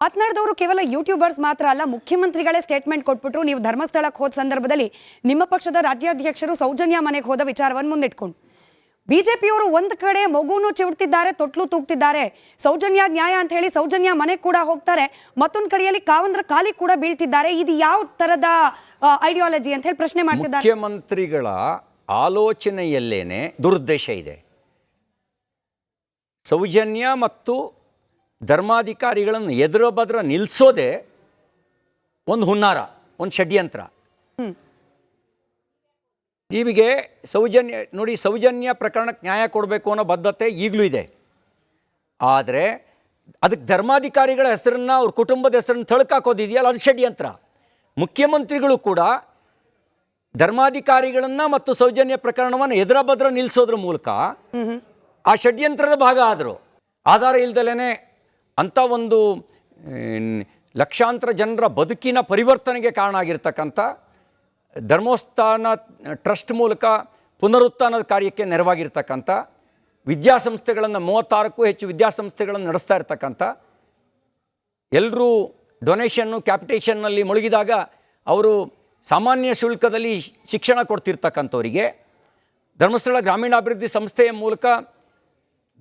ಮಾತನಾಡಿದವರು ಕೇವಲ ಯೂಟ್ಯೂಬರ್ಸ್ ಮಾತ್ರ ಅಲ್ಲ, ಮುಖ್ಯಮಂತ್ರಿಗಳೇ ಸ್ಟೇಟ್ಮೆಂಟ್ ಕೊಟ್ಬಿಟ್ರು. ನೀವು ಧರ್ಮಸ್ಥಳಕ್ಕೆ ಹೋದ ಸಂದರ್ಭದಲ್ಲಿ ನಿಮ್ಮ ಪಕ್ಷದ ರಾಜ್ಯಾಧ್ಯಕ್ಷರು ಸೌಜನ್ಯ ಮನೆಗೆ ಹೋದ ವಿಚಾರವನ್ನು ಮುಂದಿಟ್ಕೊಂಡು ಬಿಜೆಪಿಯವರು ಒಂದು ಕಡೆ ಮಗುನು ಚಿವುಡ್ತಿದ್ದಾರೆ, ತೊಟ್ಲು ತೂಗ್ತಿದ್ದಾರೆ. ಸೌಜನ್ಯ ನ್ಯಾಯ ಅಂತ ಹೇಳಿ ಸೌಜನ್ಯ ಮನೆಗೆ ಕೂಡ ಹೋಗ್ತಾರೆ, ಮತ್ತೊಂದು ಕಡೆಯಲ್ಲಿ ಕಾವಂದ್ರ ಕಾಲಿ ಕೂಡ ಬೀಳ್ತಿದ್ದಾರೆ. ಇದು ಯಾವ ತರದ ಐಡಿಯಾಲಜಿ ಅಂತ ಹೇಳಿ ಪ್ರಶ್ನೆ ಮಾಡ್ತಿದ್ದಾರೆ. ಮುಖ್ಯಮಂತ್ರಿಗಳ ಆಲೋಚನೆಯಲ್ಲೇನೆ ದುರುದ್ದೇಶ ಇದೆ. ಸೌಜನ್ಯ ಮತ್ತು ಧರ್ಮಾಧಿಕಾರಿಗಳನ್ನು ಎದುರು ಬದ್ರ ನಿಲ್ಲಿಸೋದೇ ಒಂದು ಹುನ್ನಾರ, ಒಂದು ಷಡ್ಯಂತ್ರ. ನಿಮಗೆ ಸೌಜನ್ಯ ನೋಡಿ, ಸೌಜನ್ಯ ಪ್ರಕರಣಕ್ಕೆ ನ್ಯಾಯ ಕೊಡಬೇಕು ಅನ್ನೋ ಬದ್ಧತೆ ಈಗಲೂ ಇದೆ. ಆದರೆ ಅದಕ್ಕೆ ಧರ್ಮಾಧಿಕಾರಿಗಳ ಹೆಸರನ್ನು, ಅವ್ರ ಕುಟುಂಬದ ಹೆಸರನ್ನು ತಳ್ಕಾಕೋದಿದೆಯಲ್ಲ, ಅದು ಷಡ್ಯಂತ್ರ. ಮುಖ್ಯಮಂತ್ರಿಗಳು ಕೂಡ ಧರ್ಮಾಧಿಕಾರಿಗಳನ್ನು ಮತ್ತು ಸೌಜನ್ಯ ಪ್ರಕರಣವನ್ನು ಎದುರಬದ್ರ ನಿಲ್ಲಿಸೋದ್ರ ಮೂಲಕ ಆ ಷಡ್ಯಂತ್ರದ ಭಾಗ ಆದರು. ಆಧಾರ ಇಲ್ದಲೇ ಅಂಥ ಒಂದು ಲಕ್ಷಾಂತರ ಜನರ ಬದುಕಿನ ಪರಿವರ್ತನೆಗೆ ಕಾರಣ ಆಗಿರ್ತಕ್ಕಂಥ ಧರ್ಮಸ್ಥಾನ ಟ್ರಸ್ಟ್ ಮೂಲಕ ಪುನರುತ್ಥಾನದ ಕಾರ್ಯಕ್ಕೆ ನೆರವಾಗಿರ್ತಕ್ಕಂಥ ವಿದ್ಯಾಸಂಸ್ಥೆಗಳನ್ನು 36ಕ್ಕೂ ಹೆಚ್ಚು ವಿದ್ಯಾಸಂಸ್ಥೆಗಳನ್ನು ನಡೆಸ್ತಾ ಇರ್ತಕ್ಕಂಥ, ಎಲ್ಲರೂ ಡೊನೇಷನ್ನು ಕ್ಯಾಪಿಟೇಷನ್ನಲ್ಲಿ ಮುಳುಗಿದಾಗ ಅವರು ಸಾಮಾನ್ಯ ಶುಲ್ಕದಲ್ಲಿ ಶಿಕ್ಷಣ ಕೊಡ್ತಿರ್ತಕ್ಕಂಥವರಿಗೆ ಧರ್ಮಸ್ಥಳ ಗ್ರಾಮೀಣಾಭಿವೃದ್ಧಿ ಸಂಸ್ಥೆಯ ಮೂಲಕ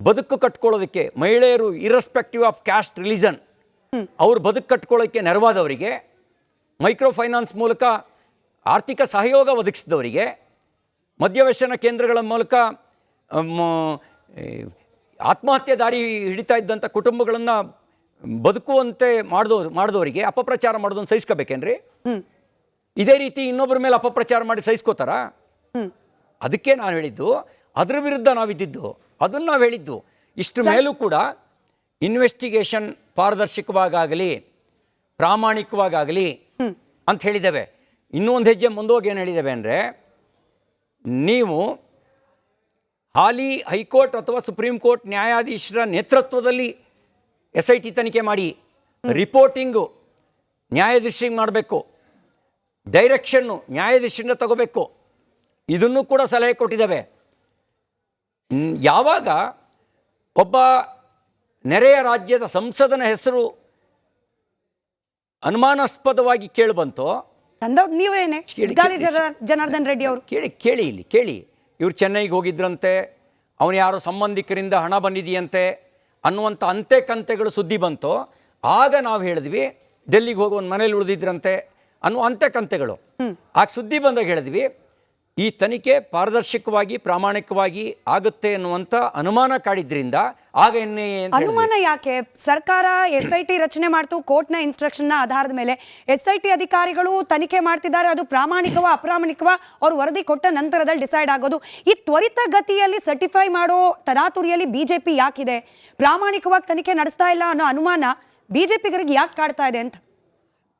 ಬದುಕು ಕಟ್ಕೊಳ್ಳೋದಕ್ಕೆ, ಮಹಿಳೆಯರು ಇರ್ರೆಸ್ಪೆಕ್ಟಿವ್ ಆಫ್ ಕ್ಯಾಸ್ಟ್ ರಿಲಿಜನ್ ಅವರು ಬದುಕು ಕಟ್ಕೊಳ್ಳೋಕ್ಕೆ ನೆರವಾದವರಿಗೆ, ಮೈಕ್ರೋ ಫೈನಾನ್ಸ್ ಮೂಲಕ ಆರ್ಥಿಕ ಸಹಯೋಗ ಒದಗಿಸಿದವರಿಗೆ, ಮದ್ಯವ್ಯಸನ ಕೇಂದ್ರಗಳ ಮೂಲಕ ಆತ್ಮಹತ್ಯೆ ದಾರಿ ಹಿಡಿತಾ ಇದ್ದಂಥ ಕುಟುಂಬಗಳನ್ನು ಬದುಕುವಂತೆ ಮಾಡಿದವರಿಗೆ ಅಪಪ್ರಚಾರ ಮಾಡೋದನ್ನು ಸಹಿಸ್ಕೋಬೇಕೇನ್ರಿ? ಇದೇ ರೀತಿ ಇನ್ನೊಬ್ಬರ ಮೇಲೆ ಅಪಪ್ರಚಾರ ಮಾಡಿ ಸಹಿಸ್ಕೋತಾರ? ಅದಕ್ಕೆ ನಾನು ಹೇಳಿದ್ದು, ಅದರ ವಿರುದ್ಧ ನಾವಿದ್ದಿದ್ದು, ಅದನ್ನು ನಾವು ಹೇಳಿದ್ದು. ಇಷ್ಟು ಮೇಲೂ ಕೂಡ ಇನ್ವೆಸ್ಟಿಗೇಷನ್ ಪಾರದರ್ಶಕವಾಗಲಿ, ಪ್ರಾಮಾಣಿಕವಾಗಲಿ ಅಂತ ಹೇಳಿದ್ದೇವೆ. ಇನ್ನೂ ಒಂದು ಹೆಜ್ಜೆ ಮುಂದೋಗಿ ಏನು ಹೇಳಿದ್ದೇವೆ ಅಂದರೆ, ನೀವು ಹಾಲಿ ಹೈಕೋರ್ಟ್ ಅಥವಾ ಸುಪ್ರೀಂ ಕೋರ್ಟ್ ನ್ಯಾಯಾಧೀಶರ ನೇತೃತ್ವದಲ್ಲಿ SIT ತನಿಖೆ ಮಾಡಿ ರಿಪೋರ್ಟಿಂಗು ನ್ಯಾಯಾಧೀಶರಿಗೆ ಮಾಡಬೇಕು, ಡೈರೆಕ್ಷನ್ನು ನ್ಯಾಯಾಧೀಶರಿಂದ ತಗೋಬೇಕು. ಇದನ್ನು ಕೂಡ ಸಲಹೆ ಕೊಟ್ಟಿದ್ದೇವೆ. ಯಾವಾಗ ಒಬ್ಬ ನೆರೆಯ ರಾಜ್ಯದ ಸಂಸದನ ಹೆಸರು ಅನುಮಾನಾಸ್ಪದವಾಗಿ ಕೇಳಿಬಂತೋ, ನೀವೇನೆ ಜನಾರ್ದನ್ ರೆಡ್ಡಿ ಅವರು ಕೇಳಿ ಇವ್ರು ಚೆನ್ನೈಗೆ ಹೋಗಿದ್ರಂತೆ, ಅವನು ಯಾರೋ ಸಂಬಂಧಿಕರಿಂದ ಹಣ ಬಂದಿದೆಯಂತೆ ಅನ್ನುವಂಥ ಅಂತೆ ಕಂತೆಗಳು ಸುದ್ದಿ ಬಂತು. ಆಗ ನಾವು ಹೇಳಿದ್ವಿ ಡೆಲ್ಲಿಗೆ ಹೋಗಿ ಒಂದು ಮನೇಲಿ ಉಳಿದಿದ್ರಂತೆ ಅನ್ನೋ ಅಂತೆ ಕಂತೆಗಳು. ಆಗ ಸುದ್ದಿ ಬಂದಾಗ ಹೇಳಿದ್ವಿ ಈ ತನಿಖೆ ಪಾರದರ್ಶಕವಾಗಿ ಪ್ರಾಮಾಣಿಕವಾಗಿ ಆಗುತ್ತೆ ಅನ್ನುವಂಥ ಅನುಮಾನ ಕಾಡಿದ್ರಿಂದ ಆಗ ಅನುಮಾನ ಯಾಕೆ? ಸರ್ಕಾರ SIT ರಚನೆ ಮಾಡ್ತು, ಕೋರ್ಟ್ನ ಇನ್ಸ್ಟ್ರಕ್ಷನ್ನ ಆಧಾರದ ಮೇಲೆ SIT ಅಧಿಕಾರಿಗಳು ತನಿಖೆ ಮಾಡ್ತಿದ್ದಾರೆ. ಅದು ಪ್ರಾಮಾಣಿಕವ ಅಪ್ರಾಮಾಣಿಕವ ಅವ್ರು ವರದಿ ಕೊಟ್ಟ ನಂತರದಲ್ಲಿ ಡಿಸೈಡ್ ಆಗೋದು. ಈ ತ್ವರಿತ ಗತಿಯಲ್ಲಿ ಸರ್ಟಿಫೈ ಮಾಡೋ ತರಾತುರಿಯಲ್ಲಿ ಬಿಜೆಪಿ ಯಾಕಿದೆ? ಪ್ರಾಮಾಣಿಕವಾಗಿ ತನಿಖೆ ನಡೆಸ್ತಾ ಇಲ್ಲ ಅನ್ನೋ ಅನುಮಾನ ಬಿಜೆಪಿಗರಿಗೆ ಯಾಕೆ ಕಾಡ್ತಾ ಇದೆ ಅಂತ?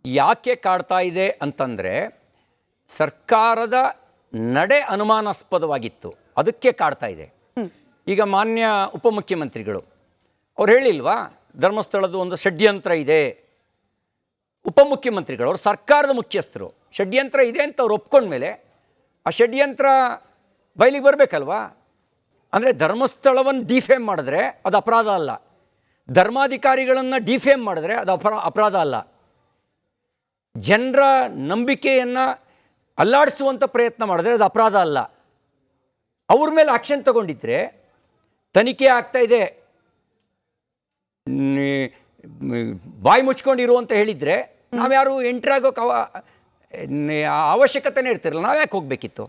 ಯಾಕೆ ಕಾಡ್ತಾ ಇದೆ ಅಂತಂದರೆ, ಸರ್ಕಾರದ ನಡೆ ಅನುಮಾನಾಸ್ಪದವಾಗಿತ್ತು, ಅದಕ್ಕೆ ಕಾಡ್ತಾ ಇದೆ. ಈಗ ಮಾನ್ಯ ಉಪಮುಖ್ಯಮಂತ್ರಿಗಳು ಅವ್ರು ಹೇಳಿಲ್ವಾ ಧರ್ಮಸ್ಥಳದ ಒಂದು ಷಡ್ಯಂತ್ರ ಇದೆ? ಉಪಮುಖ್ಯಮಂತ್ರಿಗಳು ಅವರು ಸರ್ಕಾರದ ಮುಖ್ಯಸ್ಥರು, ಷಡ್ಯಂತ್ರ ಇದೆ ಅಂತ ಅವ್ರು ಒಪ್ಕೊಂಡ್ಮೇಲೆ ಆ ಷಡ್ಯಂತ್ರ ಬಯಲಿಗೆ ಬರಬೇಕಲ್ವಾ? ಅಂದರೆ ಧರ್ಮಸ್ಥಳವನ್ನು ಡಿಫೇಮ್ ಮಾಡಿದ್ರೆ ಅದು ಅಪರಾಧ ಅಲ್ಲ, ಧರ್ಮಾಧಿಕಾರಿಗಳನ್ನು ಡಿಫೇಮ್ ಮಾಡಿದ್ರೆ ಅದು ಅಪರಾಧ ಅಲ್ಲ. ಜನರ ನಂಬಿಕೆಯನ್ನು ಅಲ್ಲಾಡಿಸುವಂಥ ಪ್ರಯತ್ನ ಮಾಡಿದ್ರೆ ಅದು ಅಪರಾಧ ಅಲ್ಲ. ಅವ್ರ ಮೇಲೆ ಆಕ್ಷನ್ ತಗೊಂಡಿದ್ರೆ, ತನಿಖೆ ಆಗ್ತಾ ಇದೆ ಬಾಯಿ ಮುಚ್ಕೊಂಡಿರು ಅಂತ ಹೇಳಿದರೆ ನಾವ್ಯಾರು ಎಂಟ್ರಿ ಆಗೋಕೆ ಅವಶ್ಯಕತೆನೇ ಇರ್ತಿರಲ್ಲ, ನಾವ್ಯಾಕೆ ಹೋಗಬೇಕಿತ್ತು?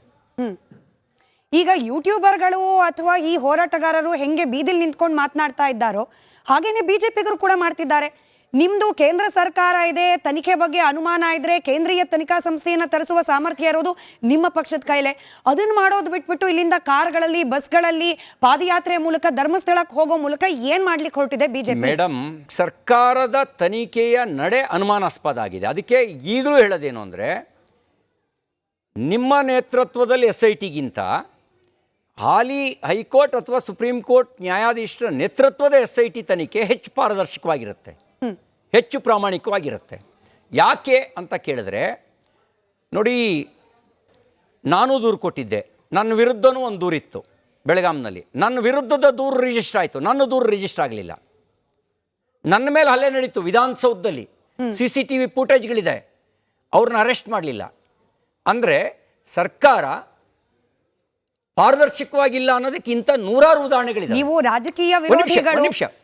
ಈಗ ಯೂಟ್ಯೂಬರ್ಗಳು ಅಥವಾ ಈ ಹೋರಾಟಗಾರರು ಹೆಂಗೆ ಬೀದಿಲಿ ನಿಂತ್ಕೊಂಡು ಮಾತನಾಡ್ತಾ ಇದ್ದಾರೋ ಹಾಗೇನೆ ಬಿಜೆಪಿಗರು ಕೂಡ ಮಾಡ್ತಿದ್ದಾರೆ. ನಿಮ್ದು ಕೇಂದ್ರ ಸರ್ಕಾರ ಇದೆ, ತನಿಖೆ ಬಗ್ಗೆ ಅನುಮಾನ ಇದ್ರೆ ಕೇಂದ್ರೀಯ ತನಿಖಾ ಸಂಸ್ಥೆಯನ್ನ ತರಿಸುವ ಸಾಮರ್ಥ್ಯ ಇರೋದು ನಿಮ್ಮ ಪಕ್ಷದ ಕೈಲೇ. ಅದನ್ನ ಮಾಡೋದು ಬಿಟ್ಬಿಟ್ಟು ಇಲ್ಲಿಂದ ಕಾರ್ಗಳಲ್ಲಿ, ಬಸ್ಗಳಲ್ಲಿ, ಪಾದಯಾತ್ರೆ ಮೂಲಕ ಧರ್ಮಸ್ಥಳಕ್ಕೆ ಹೋಗೋ ಮೂಲಕ ಏನ್ ಮಾಡ್ಲಿಕ್ಕೆ ಹೊರಟಿದೆ ಬಿಜೆಪಿ? ಮೇಡಮ್, ಸರ್ಕಾರದ ತನಿಖೆಯ ನಡೆ ಅನುಮಾನಾಸ್ಪದ ಆಗಿದೆ. ಅದಕ್ಕೆ ಈಗಲೂ ಹೇಳೋದೇನು ಅಂದರೆ, ನಿಮ್ಮ ನೇತೃತ್ವದಲ್ಲಿ SITಗಿಂತ ಹಾಲಿ ಹೈಕೋರ್ಟ್ ಅಥವಾ ಸುಪ್ರೀಂ ಕೋರ್ಟ್ ನ್ಯಾಯಾಧೀಶರ ನೇತೃತ್ವದ SIT ತನಿಖೆ ಹೆಚ್ಚು ಪಾರದರ್ಶಕವಾಗಿರುತ್ತೆ, ಹೆಚ್ಚು ಪ್ರಾಮಾಣಿಕವಾಗಿರುತ್ತೆ. ಯಾಕೆ ಅಂತ ಕೇಳಿದ್ರೆ, ನೋಡಿ, ನಾನು ದೂರು ಕೊಟ್ಟಿದ್ದೆ, ನನ್ನ ವಿರುದ್ಧನೂ ಒಂದು ದೂರಿತ್ತು ಬೆಳಗಾಂನಲ್ಲಿ. ನನ್ನ ವಿರುದ್ಧದ ದೂರು ರಿಜಿಸ್ಟರ್ ಆಯಿತು, ನನ್ನ ದೂರು ರಿಜಿಸ್ಟರ್ ಆಗಲಿಲ್ಲ. ನನ್ನ ಮೇಲೆ ಹಲ್ಲೆ ನಡೀತು ವಿಧಾನಸೌಧದಲ್ಲಿ, CCTV ಫುಟೇಜ್ಗಳಿದೆ, ಅವ್ರನ್ನ ಅರೆಸ್ಟ್ ಮಾಡಲಿಲ್ಲ. ಅಂದರೆ ಸರ್ಕಾರ ಪಾರದರ್ಶಕವಾಗಿಲ್ಲ ಅನ್ನೋದಕ್ಕಿಂತ ನೂರಾರು ಉದಾಹರಣೆಗಳಿದೆ. ನೀವು ರಾಜಕೀಯ ವಿರೋಧಿಗಳು,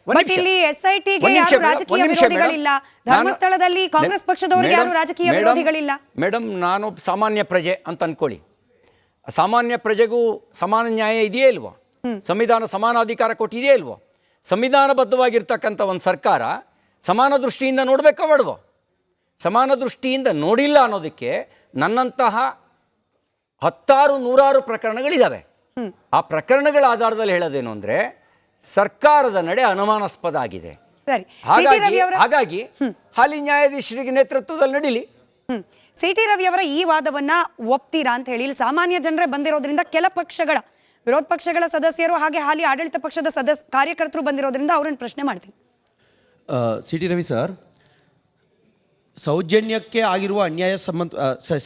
ಬಟ್ ಇಲ್ಲಿ SIT ಗೆ ಯಾರು ರಾಜಕೀಯ ವಿರೋಧಿಗಳಿಲ್ಲ, ಧರ್ಮಸ್ಥಳದಲ್ಲಿ ಕಾಂಗ್ರೆಸ್ ಪಕ್ಷದವರಿಗೆ ಯಾರು ರಾಜಕೀಯ ವಿರೋಧಿಗಳಿಲ್ಲ. ಮೇಡಮ್, ನಾನು ಸಾಮಾನ್ಯ ಪ್ರಜೆ ಅಂತ ಅನ್ಕೊಳ್ಳಿ. ಸಾಮಾನ್ಯ ಪ್ರಜೆಗೂ ಸಮಾನ ನ್ಯಾಯ ಇದೆಯೇ ಇಲ್ವೋ? ಸಂವಿಧಾನ ಸಮಾನಾಧಿಕಾರ ಕೊಟ್ಟಿದೆಯೇ ಇಲ್ವೋ? ಸಂವಿಧಾನಬದ್ಧವಾಗಿರ್ತಕ್ಕಂಥ ಒಂದು ಸರ್ಕಾರ ಸಮಾನ ದೃಷ್ಟಿಯಿಂದ ನೋಡಬೇಕೋ ಬೇಡವೋ? ಸಮಾನ ದೃಷ್ಟಿಯಿಂದ ನೋಡಿಲ್ಲ ಅನ್ನೋದಕ್ಕೆ ನನ್ನಂತಹ ಹತ್ತಾರು ನೂರಾರು ಪ್ರಕರಣಗಳಿದ್ದಾವೆ. ಆ ಪ್ರಕರಣಗಳ ಆಧಾರದಲ್ಲಿ ಹೇಳೋದೇನು ಅಂದರೆ ಸರ್ಕಾರದ ನಡೆ ಅನುಮಾನಾಸ್ಪದ ಆಗಿದೆ. ಹಾಗಾಗಿ ಹಾಲಿ ನ್ಯಾಯಾಧೀಶರಿಗೆ ನೇತೃತ್ವದಲ್ಲಿ ನಡೀಲಿ. CT ರವಿ ಅವರ ಈ ವಾದವನ್ನ ಒಪ್ತೀರಾ ಅಂತ ಹೇಳಿ, ಸಾಮಾನ್ಯ ಜನರೇ ಬಂದಿರೋದ್ರಿಂದ ಕೆಲ ಪಕ್ಷಗಳ ವಿರೋಧ ಪಕ್ಷಗಳ ಸದಸ್ಯರು ಹಾಗೆ ಹಾಲಿ ಆಡಳಿತ ಪಕ್ಷದ ಕಾರ್ಯಕರ್ತರು ಬಂದಿರೋದ್ರಿಂದ ಅವ್ರನ್ನ ಪ್ರಶ್ನೆ ಮಾಡ್ತೀನಿ. CT ರವಿ ಸರ್, ಸೌಜನ್ಯಕ್ಕೆ ಆಗಿರುವ ಅನ್ಯಾಯ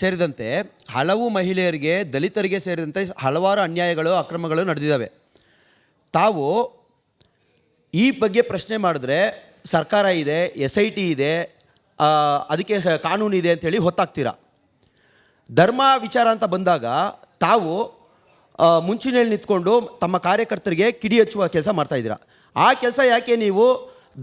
ಸೇರಿದಂತೆ ಹಲವು ಮಹಿಳೆಯರಿಗೆ, ದಲಿತರಿಗೆ ಸೇರಿದಂತೆ ಹಲವಾರು ಅನ್ಯಾಯಗಳು, ಅಕ್ರಮಗಳು ನಡೆದಿದ್ದಾವೆ. ತಾವು ಈ ಬಗ್ಗೆ ಪ್ರಶ್ನೆ ಮಾಡಿದ್ರೆ ಸರ್ಕಾರ ಇದೆ, SIT ಇದೆ, ಅದಕ್ಕೆ ಕಾನೂನು ಇದೆ ಅಂಥೇಳಿ ಹೊತ್ತಾಗ್ತೀರಾ. ಧರ್ಮ ವಿಚಾರ ಅಂತ ಬಂದಾಗ ತಾವು ಮುಂಚೂಣಿಯಲ್ಲಿ ನಿಂತ್ಕೊಂಡು ತಮ್ಮ ಕಾರ್ಯಕರ್ತರಿಗೆ ಕಿಡಿ ಹಚ್ಚುವ ಕೆಲಸ ಮಾಡ್ತಾಯಿದ್ದೀರಾ. ಆ ಕೆಲಸ ಯಾಕೆ ನೀವು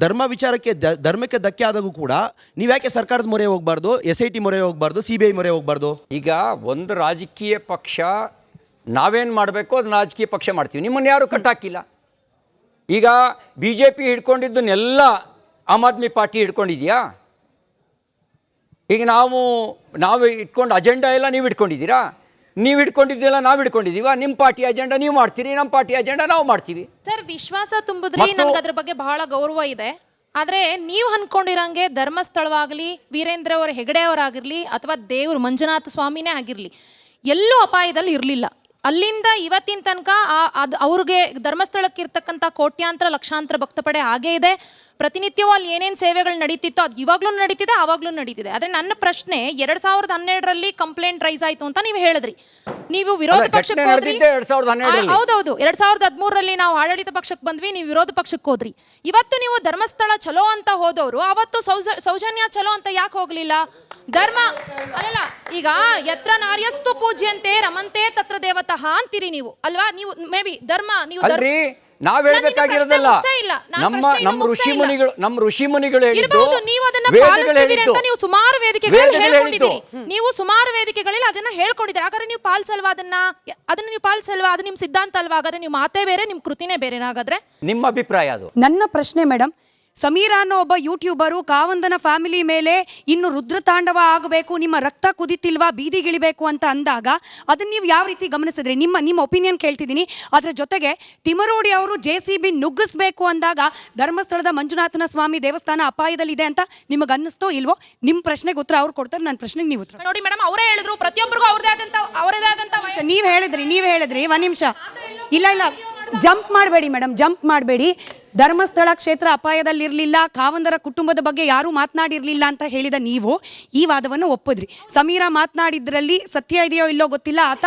ಧರ್ಮ ವಿಚಾರಕ್ಕೆ ಧರ್ಮಕ್ಕೆ ಧಕ್ಕೆ ಆದಾಗೂ ಕೂಡ ನೀವು ಯಾಕೆ ಸರ್ಕಾರದ ಮೊರೆ ಹೋಗಬಾರ್ದು, SIT ಮೊರೆ ಹೋಗಬಾರ್ದು, CBI ಮೊರೆ ಹೋಗಬಾರ್ದು? ಈಗ ಒಂದು ರಾಜಕೀಯ ಪಕ್ಷ ನಾವೇನು ಮಾಡಬೇಕು ಅದನ್ನ ರಾಜಕೀಯ ಪಕ್ಷ ಮಾಡ್ತೀವಿ. ನಿಮ್ಮನ್ನು ಯಾರು ಕಟ್ಟಾಕಿಲ್ಲ. ಈಗ BJP ಹಿಡ್ಕೊಂಡಿದ್ದನ್ನೆಲ್ಲ ಆಮ್ ಆದ್ಮಿ ಪಾರ್ಟಿ ಹಿಡ್ಕೊಂಡಿದೆಯಾ? ಈಗ ನಾವು ಇಟ್ಕೊಂಡು ಅಜೆಂಡಾ ಎಲ್ಲ ನೀವು ಇಟ್ಕೊಂಡಿದ್ದೀರಾ? ನೀವು ಇಟ್ಕೊಂಡಿದ್ದೆಲ್ಲ ನಾವು ಇಟ್ಕೊಂಡಿದ್ದೀವ? ನಿಮ್ಮ ಪಾರ್ಟಿ ಅಜೆಂಡಾ ನೀವು ಮಾಡ್ತೀರಿ, ನಮ್ಮ ಪಾರ್ಟಿ ಅಜೆಂಡಾ ನಾವು ಮಾಡ್ತೀವಿ. ಸರ್, ವಿಶ್ವಾಸ ತುಂಬಿದ್ರಿ, ನನಗೆ ಅದ್ರ ಬಗ್ಗೆ ಬಹಳ ಗೌರವ ಇದೆ. ಆದ್ರೆ ನೀವು ಅನ್ಕೊಂಡಿರಂಗೆ ಧರ್ಮಸ್ಥಳವಾಗಲಿ, ವೀರೇಂದ್ರ ಅವರ ಹೆಗಡೆ ಅವರಾಗಿರ್ಲಿ, ಅಥವಾ ದೇವ್ರು ಮಂಜುನಾಥ ಸ್ವಾಮಿನೇ ಆಗಿರ್ಲಿ, ಎಲ್ಲೂ ಅಪಾಯದಲ್ಲಿ ಇರಲಿಲ್ಲ. ಅಲ್ಲಿಂದ ಇವತ್ತಿನ ತನಕ ಅವ್ರಿಗೆ ಧರ್ಮಸ್ಥಳಕ್ಕೆ ಇರ್ತಕ್ಕಂಥ ಕೋಟ್ಯಾಂತರ ಲಕ್ಷಾಂತರ ಭಕ್ತಪಡೆ ಹಾಗೇ ಇದೆ. ಪ್ರತಿನಿತ್ಯವೂ ಅಲ್ಲಿ ಏನೇನು ಸೇವೆಗಳು ನಡೀತಿತ್ತು ಅದು ಇವಾಗ್ಲೂ ನಡೀತಿದೆ, ಆವಾಗ್ಲೂ ನಡೀತಿದೆ. ಆದರೆ ನನ್ನ ಪ್ರಶ್ನೆ, 2012ರಲ್ಲಿ ಕಂಪ್ಲೇಂಟ್ ರೈಸ್ ಆಯಿತು ಅಂತ ನೀವು ಹೇಳಿದ್ರಿ. ನೀವು ವಿರೋಧ ಪಕ್ಷಕ್ಕೆ ಹೋದ್ರಿ. ಹೌದೌದು, 2013ರಲ್ಲಿ ನಾವು ಆಡಳಿತ ಪಕ್ಷಕ್ಕೆ ಬಂದ್ವಿ, ನೀವು ವಿರೋಧ ಪಕ್ಷಕ್ಕೆ ಹೋದ್ರಿ. ಇವತ್ತು ನೀವು ಧರ್ಮಸ್ಥಳ ಚಲೋ ಅಂತ ಹೋದವರು ಅವತ್ತು ಸೌಜನ್ಯ ಚಲೋ ಅಂತ ಯಾಕೆ ಹೋಗ್ಲಿಲ್ಲ? ಧರ್ಮ ಅಲ್ಲ, ಈಗ ಯತ್ರ ನಾರ್ಯಸ್ತು ಪೂಜ್ಯಂತೆ ರಮಂತೆ ತತ್ರ ದೇವತಃ ಅಂತೀರಿ ನೀವು ಅಲ್ವಾ? ನೀವು ಮೇ ಬಿ ಧರ್ಮ ನೀವು ನಾವ್ ಹೇಳ್ಬೇಕಾಗಿರೋದಲ್ಲ, ನಮ್ಮ ಋಷಿ ಮುನಿಗಳು ಹೇಳಿದ್ದು, ನೀವು ಅದನ್ನ ಪಾಲಿಸ್ತಿದ್ದೀರಿ ಅಂತ ನೀವು ಸುಮಾರು ವೇದಿಕೆಗಳಲ್ಲಿ ಹೇಳ್ಕೊಂಡಿದ್ದೀರಿ. ನೀವು ಸುಮಾರು ವೇದಿಕೆಗಳಲ್ಲಿ ಅದನ್ನ ಹೇಳ್ಕೊಂಡಿದ್ದೀರಿ. ಹಾಗಾದ್ರೆ ನೀವು ಪಾಲಿಸಲ್ವಾ? ಅದನ್ನ ನೀವು ಪಾಲಿಸಲ್ವಾ? ಅದು ನಿಮ್ ಸಿದ್ಧಾಂತ ಅಲ್ವಾ? ಹಾಗಾದ್ರೆ ನೀವು ಮಾತೇ ಬೇರೆ, ನಿಮ್ ಕೃತಿನೇ ಬೇರೆ. ಹಾಗಾದ್ರೆ ನಿಮ್ಮ ಅಭಿಪ್ರಾಯ ಅದು? ನನ್ನ ಪ್ರಶ್ನೆ ಮೇಡಮ್, ಸಮೀರಾ ಅನ್ನೋ ಒಬ್ಬ ಯೂಟ್ಯೂಬರು ಕಾವಂದನ ಫ್ಯಾಮಿಲಿ ಮೇಲೆ ಇನ್ನು ರುದ್ರತಾಂಡವ ಆಗಬೇಕು, ನಿಮ್ಮ ರಕ್ತ ಕುದಿತಿಲ್ವಾ, ಬೀದಿಗಿಳಿಬೇಕು ಅಂತ ಅಂದಾಗ ಅದನ್ನ ನೀವು ಯಾವ ರೀತಿ ಗಮನಿಸಿದ್ರಿ? ನಿಮ್ಮ ಒಪಿನಿಯನ್ ಕೇಳ್ತಿದ್ದೀನಿ. ಅದರ ಜೊತೆಗೆ ತಿಮರೋಡಿ ಅವರು JCB ನುಗ್ಗಿಸ್ಬೇಕು ಅಂದಾಗ ಧರ್ಮಸ್ಥಳದ ಮಂಜುನಾಥನ ಸ್ವಾಮಿ ದೇವಸ್ಥಾನ ಅಪಾಯದಲ್ಲಿದೆ ಅಂತ ನಿಮಗೆ ಅನ್ನಿಸ್ತೋ ಇಲ್ವೋ? ನಿಮ್ಮ ಪ್ರಶ್ನೆಗೆ ಉತ್ತರ ಅವ್ರು ಕೊಡ್ತಾರೆ, ನನ್ನ ಪ್ರಶ್ನೆಗೆ ನೀವು ಉತ್ತರ ನೋಡಿ. ಮೇಡಮ್, ಅವರೇ ಹೇಳಿದ್ರು ಪ್ರತಿಯೊಬ್ಬರಿಗೂ ಅವರದೇ ಆದಂತ ನೀವು ಹೇಳಿದ್ರಿ ಒಂದ್ ನಿಮಿಷ. ಇಲ್ಲ, ಜಂಪ್ ಮಾಡಬೇಡಿ ಮೇಡಮ್, ಜಂಪ್ ಮಾಡಬೇಡಿ. ಧರ್ಮಸ್ಥಳ ಕ್ಷೇತ್ರ ಅಪಾಯದಲ್ಲಿರಲಿಲ್ಲ, ಕಾವಂದರ ಕುಟುಂಬದ ಬಗ್ಗೆ ಯಾರೂ ಮಾತನಾಡಿರಲಿಲ್ಲ ಅಂತ ಹೇಳಿದ ನೀವು ಈ ವಾದವನ್ನು ಒಪ್ಪಿದ್ರಿ. ಸಮೀರಾ ಮಾತನಾಡಿದ್ರಲ್ಲಿ ಸತ್ಯ ಇದೆಯೋ ಇಲ್ಲೋ ಗೊತ್ತಿಲ್ಲ, ಆತ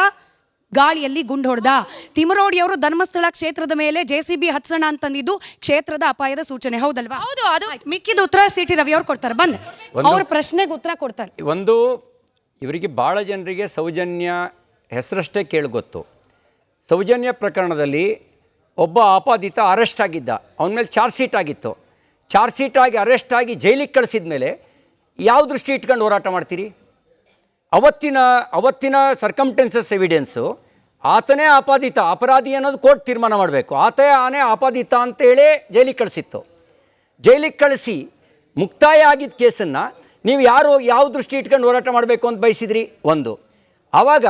ಗಾಳಿಯಲ್ಲಿ ಗುಂಡು ಹೊಡೆದ. ತಿಮರೋಡಿಯವರು ಧರ್ಮಸ್ಥಳ ಕ್ಷೇತ್ರದ ಮೇಲೆ JCB ಹತ್ಸೋಣ ಅಂತಂದಿದ್ದು ಕ್ಷೇತ್ರದ ಅಪಾಯದ ಸೂಚನೆ, ಹೌದಲ್ವಾ? ಹೌದು. ಅದು ಮಿಕ್ಕಿದ ಉತ್ತರ CT ರವಿ ಅವ್ರು ಕೊಡ್ತಾರೆ. ಬಂದ್ ಅವ್ರ ಪ್ರಶ್ನೆಗೆ ಉತ್ತರ ಕೊಡ್ತಾರೆ. ಒಂದು, ಇವರಿಗೆ ಭಾಳ ಜನರಿಗೆ ಸೌಜನ್ಯ ಹೆಸರಷ್ಟೇ ಕೇಳಿ ಗೊತ್ತು. ಸೌಜನ್ಯ ಪ್ರಕರಣದಲ್ಲಿ ಒಬ್ಬ ಆಪಾದಿತ ಅರೆಸ್ಟ್ ಆಗಿದ್ದ, ಅವನ ಮೇಲೆ ಚಾರ್ಜ್ ಶೀಟ್ ಆಗಿತ್ತು. ಚಾರ್ಜ್ ಶೀಟ್ ಆಗಿ ಅರೆಸ್ಟ್ ಆಗಿ ಜೈಲಿಗೆ ಕಳಿಸಿದ ಮೇಲೆ ಯಾವ ದೃಷ್ಟಿ ಇಟ್ಕೊಂಡು ಹೋರಾಟ ಮಾಡ್ತೀರಿ? ಅವತ್ತಿನ ಸರ್ಕಮ್ಟೆನ್ಸಸ್ ಎವಿಡೆನ್ಸು ಆತನೇ ಅಪರಾಧಿ ಅನ್ನೋದು ಕೋರ್ಟ್ ತೀರ್ಮಾನ ಮಾಡಬೇಕು. ಆತನೇ ಆಪಾದಿತ ಅಂತೇಳಿ ಜೈಲಿಗೆ ಕಳಿಸಿತ್ತು. ಜೈಲಿಗೆ ಕಳಿಸಿ ಮುಕ್ತಾಯ ಆಗಿದ್ದ ಕೇಸನ್ನು ನೀವು ಯಾವ ದೃಷ್ಟಿ ಇಟ್ಕೊಂಡು ಹೋರಾಟ ಮಾಡಬೇಕು ಅಂತ ಬಯಸಿದ್ರಿ? ಒಂದು, ಆವಾಗ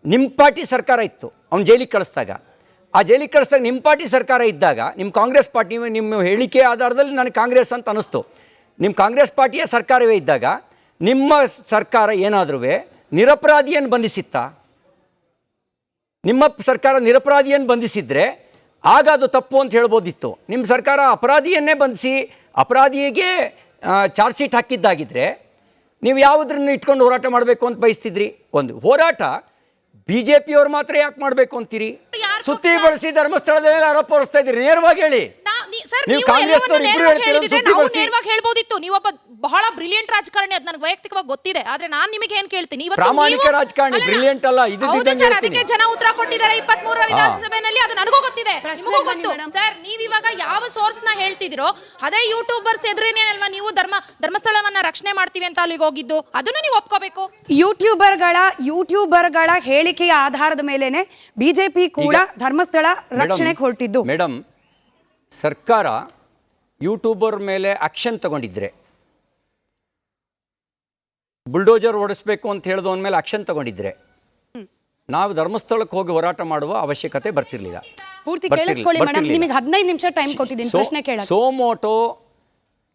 ನಿಮ್ಮ ಪಾರ್ಟಿ ಸರ್ಕಾರ ಇತ್ತು ಅವ್ನು ಜೈಲಿಗೆ ಕಳಿಸ್ದಾಗ. ಆ ಜೈಲಿಗೆ ಕಳಿಸ್ದಾಗ ನಿಮ್ಮ ಪಾರ್ಟಿ ಸರ್ಕಾರ ಇದ್ದಾಗ, ನಿಮ್ಮ ಕಾಂಗ್ರೆಸ್ ಪಾರ್ಟಿ, ನಿಮ್ಮ ಹೇಳಿಕೆ ಆಧಾರದಲ್ಲಿ ನನಗೆ ಕಾಂಗ್ರೆಸ್ ಅಂತ ಅನ್ನಿಸ್ತು, ನಿಮ್ಮ ಕಾಂಗ್ರೆಸ್ ಪಾರ್ಟಿಯ ಸರ್ಕಾರವೇ ಇದ್ದಾಗ ನಿಮ್ಮ ಸರ್ಕಾರ ಏನಾದರೂ ನಿರಪರಾಧಿಯನ್ನು ಬಂಧಿಸಿತ್ತಾ? ನಿಮ್ಮ ಸರ್ಕಾರ ನಿರಪರಾಧಿಯನ್ನು ಬಂಧಿಸಿದರೆ ಆಗ ಅದು ತಪ್ಪು ಅಂತ ಹೇಳ್ಬೋದಿತ್ತು. ನಿಮ್ಮ ಸರ್ಕಾರ ಅಪರಾಧಿಯನ್ನೇ ಬಂಧಿಸಿ ಅಪರಾಧಿಗೆ ಚಾರ್ಜ್ ಶೀಟ್ ಹಾಕಿದ್ದಾಗಿದ್ದರೆ ನೀವು ಯಾವುದನ್ನು ಇಟ್ಕೊಂಡು ಹೋರಾಟ ಮಾಡಬೇಕು ಅಂತ ಬಯಸ್ತಿದ್ರಿ? ಒಂದು ಹೋರಾಟ BJPಯವ್ರು ಮಾತ್ರ ಯಾಕೆ ಮಾಡಬೇಕು ಅಂತೀರಿ? ಸುತ್ತಿ ಬಳಸಿ ಧರ್ಮಸ್ಥಳದ ಮೇಲೆ ಆರೋಪ ಹೊರಿಸ್ತಾ ಇದ್ದೀರಿ, ನೇರವಾಗಿ ಹೇಳಿ. ಸರ್ ನೀವು ನೀವು ಕಾಂಗ್ರೆಸ್ನವ್ರು ಇಬ್ರು ಹೇಳ್ತಿರೋದು ಸುದ್ದಿ ನಾವು ಬಳಸಿ ನೇರವಾಗಿ ಹೇಳ್ಬೋದಿತ್ತು. ನೀವೊಬ್ಬ ಬಹಳ ಬ್ರಿಲಿಯಂಟ್ ರಾಜಕಾರಣಿ, ಅದು ನನಗೆ ವೈಯಕ್ತಿಕವಾಗಿ ಗೊತ್ತಿದೆ. ಆದ್ರೆ ನಾನು ನಿಮಗೆ ಏನ್ ಕೇಳ್ತೀನಿ, ಇವತ್ತು ಪ್ರಾಮಾಣಿಕ ರಾಜಕಾರಣಿ, brilliant ಅಲ್ಲ, ಇದು ಹೌದು ಇದ್ದಂಗೆ ಸರ್, ಹೇಳ್ತೀನಿ. ಅದಕ್ಕೆ ಜನ ಉತ್ತರ ಕೊಟ್ಟಿದ್ದಾರೆ 23ರ ವಿಧಾನಸಭೆಯಲ್ಲಿ, ಅದು ನನಗೂ ಗೊತ್ತಿದೆ, ನಿಮಗೂ ಗೊತ್ತು. ಮೇಡಮ್. ಸರ್ ನೀವು ಇವಾಗ ಯಾವ ಸೋರ್ಸ್ ನ ಹೇಳ್ತಿದಿರೋ ಅದೇ ಯೂಟ್ಯೂಬರ್ಸ್ ಎದುರೇನೇ ಅಲ್ವಾ ನೀವು ಧರ್ಮಸ್ಥಳವನ್ನ ರಕ್ಷಣೆ ಮಾಡ್ತೀವಿ ಅಂತ ಅಲ್ಲಿಗೆ ಹೋಗಿದ್ದು, ಅದನ್ನ ನೀವು ಒಪ್ಕೋಬೇಕು. ಯೂಟ್ಯೂಬರ್ಗಳ ಹೇಳಿಕೆಯ ಆಧಾರದ ಮೇಲೆನೆ ಬಿಜೆಪಿ ಕೂಡ ಧರ್ಮಸ್ಥಳ ರಕ್ಷಣೆಗೆ ಹೊರಟಿದ್ದು. ಮೇಡಮ್, ಸರ್ಕಾರ ಯೂಟ್ಯೂಬರ್ ಮೇಲೆ ಆಕ್ಷನ್ ತಗೊಂಡಿದ್ರೆ, ಬುಲ್ಡೋಜರ್ ಓಡಿಸ್ಬೇಕು ಅಂತ ಹೇಳಿದವನ ಮೇಲೆ ಆಕ್ಷನ್ ತಗೊಂಡಿದ್ರೆ ನಾವು ಧರ್ಮಸ್ಥಳಕ್ಕೆ ಹೋಗಿ ಹೋರಾಟ ಮಾಡುವ ಅವಶ್ಯಕತೆ ಬರ್ತಿರ್ಲಿಲ್ಲ. ಪೂರ್ತಿ ಕೇಳಿಸ್ಕೊಳ್ಳಿ ಮೇಡಮ್, ನಿಮಗೆ 15 ನಿಮಿಷ ಟೈಮ್ ಕೊಟ್ಟಿದ್ದೀನಿ ಪ್ರಶ್ನೆ ಕೇಳಕ್ಕೆ. ಸೋಮೋಟೋ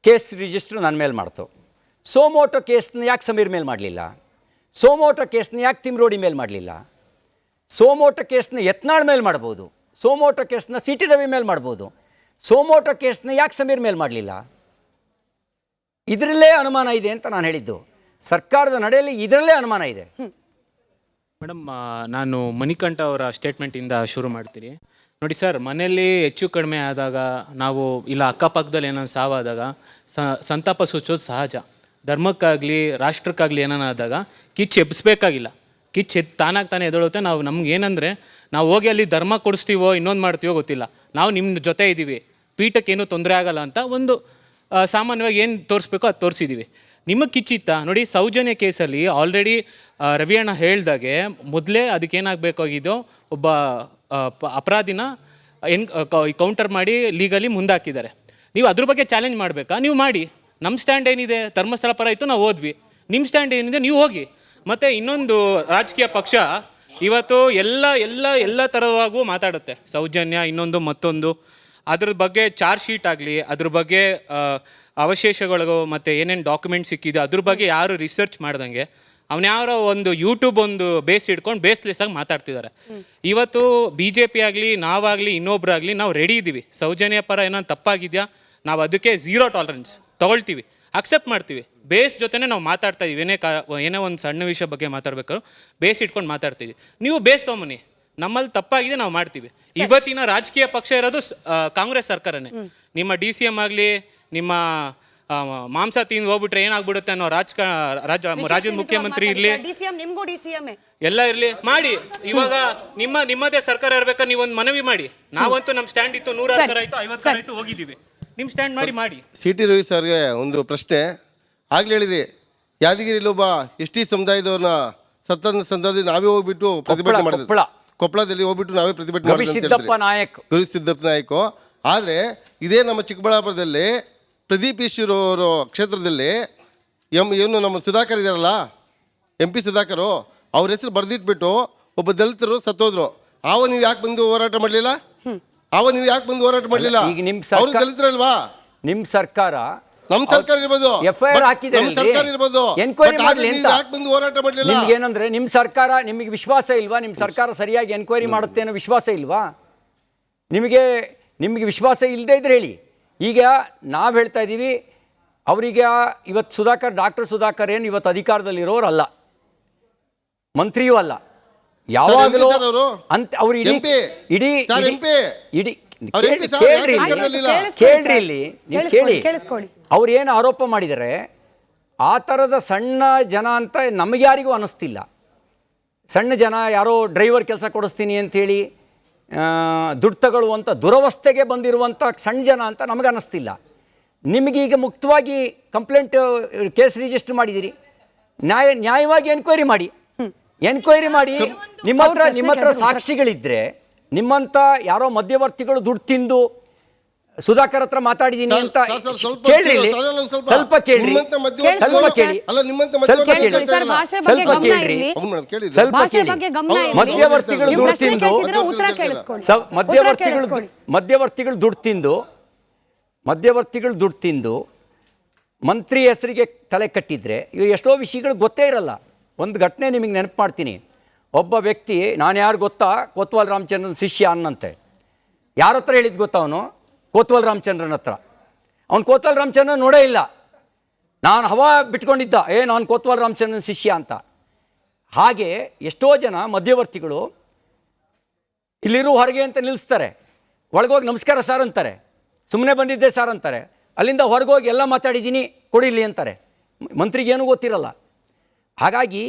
ಕೇಸ್ ರಿಜಿಸ್ಟರ್ ನನ್ನ ಮೇಲೆ ಮಾಡ್ತು. ಸೋಮೋಟೋ ಕೇಸ್ನ ಯಾಕೆ ಸಮೀರ್ ಮೇಲೆ ಮಾಡಲಿಲ್ಲ? ಸೋಮೋಟೋ ಕೇಸ್ನ ಯಾಕೆ ತಿಮ್ರೋಡಿ ಮೇಲೆ ಮಾಡಲಿಲ್ಲ? ಸೋಮೋಟೋ ಕೇಸ್ನ ಯತ್ನಾಳ್ ಮೇಲೆ ಮಾಡ್ಬೋದು, ಸೋಮೋಟೋ ಕೇಸ್ನ ಸಿ ಟಿ ರವಿ ಮೇಲೆ ಮಾಡ್ಬೋದು, ಸೋಮೋಟೋ ಕೇಸ್ನ ಯಾಕೆ ಸಮೀರ್ ಮೇಲೆ ಮಾಡಲಿಲ್ಲ? ಇದರಲ್ಲೇ ಅನುಮಾನ ಇದೆ ಅಂತ ನಾನು ಹೇಳಿದ್ದು. ಸರ್ಕಾರದ ನಡೆಯಲ್ಲಿ ಇದರಲ್ಲೇ ಅನುಮಾನ ಇದೆ. ಮೇಡಮ್, ನಾನು ಮಣಿಕಂಠ ಅವರ ಸ್ಟೇಟ್ಮೆಂಟಿಂದ ಶುರು ಮಾಡ್ತೀನಿ. ನೋಡಿ ಸರ್, ಮನೆಯಲ್ಲಿ ಹೆಚ್ಚು ಕಡಿಮೆ ಆದಾಗ ನಾವು ಇಲ್ಲ ಅಕ್ಕಪಕ್ಕದಲ್ಲಿ ಏನಾದ್ರು ಸಾವಾದಾಗ ಸಂತಾಪ ಸೂಚೋದು ಸಹಜ. ಧರ್ಮಕ್ಕಾಗಲಿ ರಾಷ್ಟ್ರಕ್ಕಾಗಲಿ ಏನಾದಾಗ ಕಿಚ್ಚು ಎಬ್ಬಿಸ್ಬೇಕಾಗಿಲ್ಲ. ಕಿಚ್ಚು ತಾನಾಗಿ ಎದ್ದೇಳುತ್ತೆ. ನಮ್ಗೆ ಏನಂದರೆ ನಾವು ಹೋಗಿ ಅಲ್ಲಿ ಧರ್ಮ ಕೊಡಿಸ್ತೀವೋ ಇನ್ನೊಂದು ಮಾಡ್ತೀವೋ ಗೊತ್ತಿಲ್ಲ, ನಾವು ನಿಮ್ಮ ಜೊತೆ ಇದ್ದೀವಿ, ಪೀಠಕ್ಕೇನು ತೊಂದರೆ ಆಗಲ್ಲ ಅಂತ ಒಂದು ಸಾಮಾನ್ಯವಾಗಿ ಏನು ತೋರಿಸ್ಬೇಕೋ ಅದು ತೋರಿಸಿದ್ದೀವಿ. ನಿಮಗೆ ಕಿಚ್ಚಿತ್ತ ನೋಡಿ, ಸೌಜನ್ಯ ಕೇಸಲ್ಲಿ ಆಲ್ರೆಡಿ ರವಿಯಣ್ಣ ಹೇಳ್ದಾಗೆ ಮೊದಲೇ ಅದಕ್ಕೇನಾಗಬೇಕಾಗಿದ್ದೋ ಒಬ್ಬ ಅಪರಾಧಿನ ಕೌಂಟರ್ ಮಾಡಿ ಲೀಗಲಿ ಮುಂದಾಕಿದ್ದಾರೆ. ನೀವು ಅದ್ರ ಬಗ್ಗೆ ಚಾಲೆಂಜ್ ಮಾಡಬೇಕಾ? ನೀವು ಮಾಡಿ. ನಮ್ಮ ಸ್ಟ್ಯಾಂಡ್ ಏನಿದೆ, ಧರ್ಮಸ್ಥಳ ಪರ ಇತ್ತು, ನಾವು ಹೋದ್ವಿ. ನಿಮ್ಮ ಸ್ಟ್ಯಾಂಡ್ ಏನಿದೆ ನೀವು ಹೋಗಿ. ಮತ್ತು ಇನ್ನೊಂದು ರಾಜಕೀಯ ಪಕ್ಷ ಇವತ್ತು ಎಲ್ಲ ಥರವಾಗೂ ಮಾತಾಡುತ್ತೆ. ಸೌಜನ್ಯ ಇನ್ನೊಂದು ಮತ್ತೊಂದು, ಅದ್ರ ಬಗ್ಗೆ ಚಾರ್ಜ್ ಶೀಟ್ ಆಗಲಿ, ಅದ್ರ ಬಗ್ಗೆ ಅವಶೇಷಗಳು ಮತ್ತು ಏನೇನು ಡಾಕ್ಯುಮೆಂಟ್ ಸಿಕ್ಕಿದೆ ಅದ್ರ ಬಗ್ಗೆ ಯಾರು ರಿಸರ್ಚ್ ಮಾಡ್ದಂಗೆ ಅವನ್ಯಾರೋ ಒಂದು ಯೂಟ್ಯೂಬ್ ಒಂದು ಬೇಸ್ ಹಿಡ್ಕೊಂಡು ಬೇಸ್ಲೆಸ್ ಆಗಿ ಮಾತಾಡ್ತಿದ್ದಾರೆ. ಇವತ್ತು BJP ಆಗಲಿ ನಾವಾಗಲಿ ಇನ್ನೊಬ್ರಾಗಲಿ ನಾವು ರೆಡಿ ಇದ್ದೀವಿ. ಸೌಜನ್ಯ ಪರ ಏನೋ ತಪ್ಪಾಗಿದೆಯಾ, ನಾವು ಅದಕ್ಕೆ 0 ಟಾಲರೆನ್ಸ್ ತೊಗೊಳ್ತೀವಿ, ಅಕ್ಸೆಪ್ಟ್ ಮಾಡ್ತೀವಿ. ಬೇಸ್ ಜೊತೆನೇ ನಾವು ಮಾತಾಡ್ತಾ ಇದೀವಿ. ಏನೇ ಒಂದು ಸಣ್ಣ ವಿಷಯ ಬಗ್ಗೆ ಮಾತಾಡ್ಬೇಕಾದ್ರು ಬೇಸ್ ಇಟ್ಕೊಂಡು ಮಾತಾಡ್ತೀವಿ. ನೀವು ಬೇಸ್ ತೊಗೊಂಬನ್ನಿ, ನಮ್ಮಲ್ಲಿ ತಪ್ಪಾಗಿದೆ ನಾವು ಮಾಡ್ತೀವಿ. ಇವತ್ತಿನ ರಾಜಕೀಯ ಪಕ್ಷ ಇರೋದು ಕಾಂಗ್ರೆಸ್ ಸರ್ಕಾರನೇ. ನಿಮ್ಮ DCM ಆಗಲಿ, ನಿಮ್ಮ ಮಾಂಸ ತಿಂದು ಹೋಗ್ಬಿಟ್ರೆ ಏನಾಗ್ಬಿಡುತ್ತೆ ಅನ್ನೋ ರಾಜ್ಯದ ಮುಖ್ಯಮಂತ್ರಿ ಇರಲಿ, ಎಲ್ಲ ಇರಲಿ, ಮಾಡಿ. ಇವಾಗ ನಿಮ್ಮದೇ ಸರ್ಕಾರ ಇರ್ಬೇಕಾದ್ರೆ ನೀವೊಂದು ಮನವಿ ಮಾಡಿ. ನಾವಂತೂ ನಮ್ಮ ಸ್ಟ್ಯಾಂಡ್ ಇತ್ತು, 100 ಆಯ್ತು, 50 ಆಯ್ತು, ಹೋಗಿದ್ದೀವಿ. ನಿಮ್ಮ ಸ್ಟ್ಯಾಂಡ್ ಮಾಡಿ. CT ರವಿ ಸರ್ಗೆ ಒಂದು ಪ್ರಶ್ನೆ. ಆಗ್ಲೇ ಹೇಳಿದ್ರಿ, ಯಾದಗಿರಿಲಿ ಒಬ್ಬ ST ಸಮುದಾಯದವ್ರನ್ನ ಸತ್ತ ಸಂದರ್ಭದಲ್ಲಿ ನಾವೇ ಹೋಗ್ಬಿಟ್ಟು ಪ್ರತಿಭಟನೆ ಮಾಡಿದ್ವಿ. ಕೊಪ್ಪಳದಲ್ಲಿ ಹೋಗ್ಬಿಟ್ಟು ನಾವೇ ಪ್ರತಿಭಟನೆ ಮಾಡಿದ್ವಿ, ಸಿದ್ದಪ್ಪ ನಾಯಕ್. ಆದರೆ ಇದೇ ನಮ್ಮ ಚಿಕ್ಕಬಳ್ಳಾಪುರದಲ್ಲಿ ಪ್ರದೀಪ್ ಈಶ್ವರ್ ಅವರ ಕ್ಷೇತ್ರದಲ್ಲಿ ಏನು ನಮ್ಮ ಸುಧಾಕರ್ ಇದಾರಲ್ಲ, MP ಸುಧಾಕರ್, ಅವ್ರ ಹೆಸರು ಬರೆದಿಟ್ಬಿಟ್ಟು ಒಬ್ಬ ದಲಿತರು ಸತ್ತೋದ್ರು. ನೀವು ಯಾಕೆ ಬಂದು ಹೋರಾಟ ಮಾಡಲಿಲ್ಲ? ಅವ್ರು ದಲಿತರಲ್ವಾ? ನಿಮ್ಮ ಸರ್ಕಾರ, ನಮ್ಮ ಸರ್ಕಾರ ಇರ್ಬೋದು, FIR ಹಾಕಿದೆ, ನಮ್ಮ ಸರ್ಕಾರ ಇರ್ಬೋದು, ಎನ್ಕ್ವೈರಿ ಮಾಡಲಿ ಅಂತ. ಯಾಕೆ ಬಂದು ಹೋರಾಟ ಮಾಡಲಿಲ್ಲ? ನಿಮ್ಗೆ ಏನಂದ್ರೆ ನಿಮ್ಮ ಸರ್ಕಾರ, ನಿಮಗೆ ವಿಶ್ವಾಸ ಇಲ್ವಾ? ನಿಮ್ಮ ಸರ್ಕಾರ ಸರಿಯಾಗಿ ಎನ್ಕ್ವೈರಿ ಮಾಡುತ್ತೆ ಅನ್ನೋ ವಿಶ್ವಾಸ ಇಲ್ವಾ ನಿಮಗೆ? ವಿಶ್ವಾಸ ಇಲ್ಲದೆ ಇದ್ರೆ ಹೇಳಿ. ಈಗ ನಾವು ಹೇಳ್ತಾ ಇದ್ದೀವಿ, ಅವರಿಗೆ ಇವತ್ತು ಡಾಕ್ಟರ್ ಸುಧಾಕರ್ ಏನು ಇವತ್ತು ಅಧಿಕಾರದಲ್ಲಿರೋರಲ್ಲ, ಮಂತ್ರಿಯೂ ಅಲ್ಲ, ಯಾವಾಗಲೂ ಅಂತ ಅವ್ರು ಇಡೀ ಕೇಳ್ರಿ ಇಲ್ಲಿ, ನೀವು ಕೇಳಿ. ಅವ್ರು ಏನು ಆರೋಪ ಮಾಡಿದರೆ ಆ ಥರದ ಸಣ್ಣ ಜನ ಅಂತ ನಮಗೆ ಯಾರಿಗೂ ಅನ್ನಿಸ್ತಿಲ್ಲ. ಸಣ್ಣ ಜನ ಯಾರೋ ಡ್ರೈವರ್ ಕೆಲಸ ಕೊಡಿಸ್ತೀನಿ ಅಂಥೇಳಿ ದುಡ್ಡು ತಗೊಳ್ಳುವಂಥ ದುರವಸ್ಥೆಗೆ ಬಂದಿರುವಂಥ ಸಣ್ಣ ಜನ ಅಂತ ನಮಗೆ ಅನ್ನಿಸ್ತಿಲ್ಲ. ನಿಮಗೀಗ ಮುಕ್ತವಾಗಿ ಕಂಪ್ಲೇಂಟ್ ಕೇಸ್ ರಿಜಿಸ್ಟರ್ ಮಾಡಿದ್ದೀರಿ, ನ್ಯಾಯವಾಗಿ ಎನ್ಕ್ವೈರಿ ಮಾಡಿ. ನಿಮ್ಮ ಹತ್ರ ಸಾಕ್ಷಿಗಳಿದ್ರೆ, ನಿಮ್ಮಂಥ ಯಾರೋ ಮಧ್ಯವರ್ತಿಗಳು ದುಡ್ಡು ತಿಂದು ಸುಧಾಕರ್ ಹತ್ರ ಮಾತಾಡಿದ್ದೀನಿ ಅಂತ ಕೇಳ್ರಿ, ಸ್ವಲ್ಪ ಕೇಳ್ರಿ, ಮಧ್ಯವರ್ತಿಗಳು ದುಡ್ಡು ತಿಂದು ಮಂತ್ರಿ ಹೆಸರಿಗೆ ತಲೆ ಕಟ್ಟಿದ್ರೆ ಇವ್ರು ಎಷ್ಟೋ ವಿಷಯಗಳು ಗೊತ್ತೇ ಇರಲ್ಲ. ಒಂದು ಘಟನೆ ನಿಮಗೆ ನೆನಪು ಮಾಡ್ತೀನಿ. ಒಬ್ಬ ವ್ಯಕ್ತಿ, ನಾನು ಯಾರು ಗೊತ್ತಾ, ಕೋತ್ವಾಲ್ ರಾಮಚಂದ್ರನ್ ಶಿಷ್ಯ ಅನ್ನಂತೆ. ಯಾರ ಹತ್ರ ಹೇಳಿದ್ದು ಗೊತ್ತಾ? ಅವನು ಕೋತ್ವಾಲ್ ರಾಮಚಂದ್ರನ್ ಹತ್ರ. ಅವ್ನು ಕೋತ್ವಾಲ್ ರಾಮಚಂದ್ರನ್ ನೋಡೇ ಇಲ್ಲ. ನಾನು ಹವಾ ಬಿಟ್ಕೊಂಡಿದ್ದ, ನಾನು ಕೋತ್ವಾಲ್ ರಾಮಚಂದ್ರನ್ ಶಿಷ್ಯ ಅಂತ. ಹಾಗೆ ಎಷ್ಟೋ ಜನ ಮಧ್ಯವರ್ತಿಗಳು ಇಲ್ಲಿರೋ ಹೊರಗೆ ಅಂತ ನಿಲ್ಲಿಸ್ತಾರೆ, ಒಳಗೋಗಿ ನಮಸ್ಕಾರ ಸರ್ ಅಂತಾರೆ. ಸುಮ್ಮನೆ ಬಂದಿದ್ದೆ ಸರ್ ಅಂತಾರೆ. ಅಲ್ಲಿಂದ ಹೊರಗೋಗಿ ಎಲ್ಲ ಮಾತಾಡಿದ್ದೀನಿ ಕೊಡಿಲಿ ಅಂತಾರೆ. ಮಂತ್ರಿಗೇನು ಗೊತ್ತಿರಲ್ಲ. ಹಾಗಾಗಿ